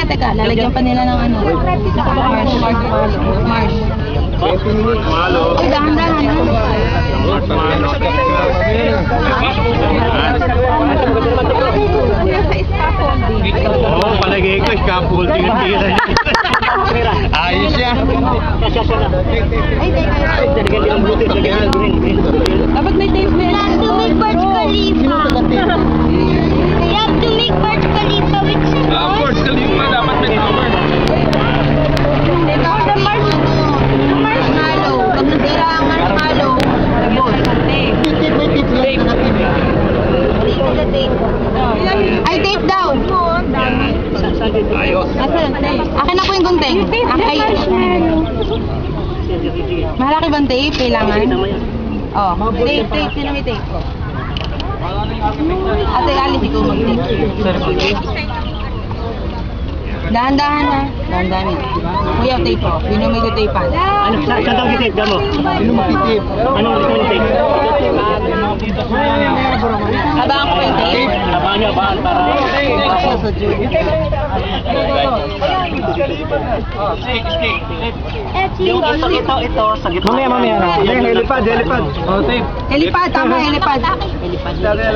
teka. Lalagyan pa nila ng ano. Marsh. Malo. Uy, dahan-dahan. Oo, palagay ko, scaffolding ang tira niya. Ayos yan. Dapat may tape na yan. To make Burj Khalifa. You have to make Burj Khalifa with some Burj Khalifa, dapat may tower. Ikaw sa marshmallow. Pag nasira ang marshmallow, ay, tape daw. Ayos. Akin na po yung gunting. Ay, malaki bang tape? Kailangan? Oh, tape. Sino may tape ko? Ate Alice, ikaw mag-tape. Dahan-dahan na. Dahan-dahan yun. Kuya, tape ko. Sino may tape-an? Ano, saan daw gitip ka mo? Sino magtitip? Anong gitip? Abangan ko yung tape. Abangan nyo, abangan para... Yung ito, sa gitna. Mamaya. Helipad. Oh, tape. Helipad, tama, helipad.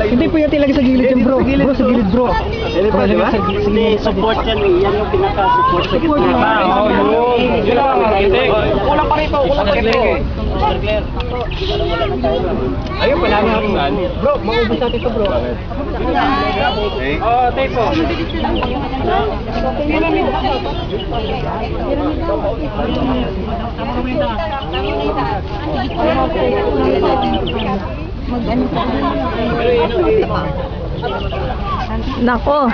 Hindi po yan talaga sa gilid yan, bro. Bro, sa gilid, bro. Helipad, di ba? Hindi, support yan eh. Yan yung pinaka-support sa gitna. Oo, yun. Yun lang, kulang pa rito. Ayun, wala nga. Bro, maubos natin ito, bro. Oh, tape po. Nako,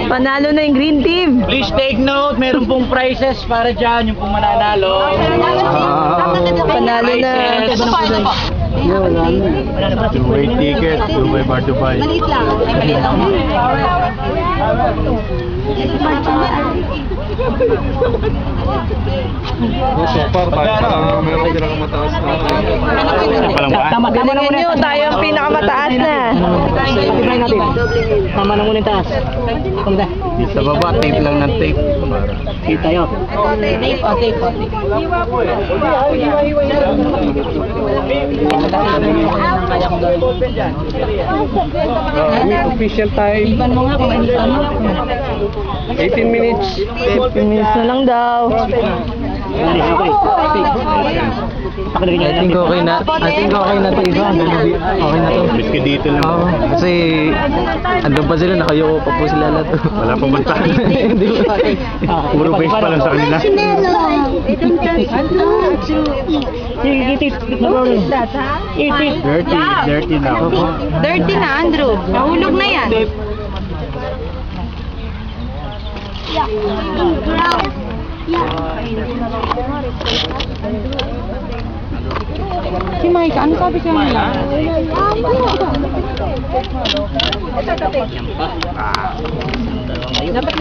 panalo na yung green team. Please take note, meron pong prizes para dyan, yung pong mananalo. Panalo na. Two-way ticket, two-way bar to buy. Maliit lang. Ay, maliit lang. Parang meron ka mataas na. Tama na muna. Tayo ang pinakamataas na. Tama na muna yung taas. Sa baba, tape lang ng tape. Kita yun. Tape. Official time. Iban mo nga kung ano. 18 minutes. 15 minutes na lang daw. I think okay na to iba. Okay na to. Miski dito lang. Oo, kasi andun pa sila, nakayoko pa po sila lahat. Wala pa banta. Hindi ba? Puro base pa lang sa kanila. Dirty now. Dirty na, Andrew. Nahulog na yan. Si Mike, ano sabi sa nila?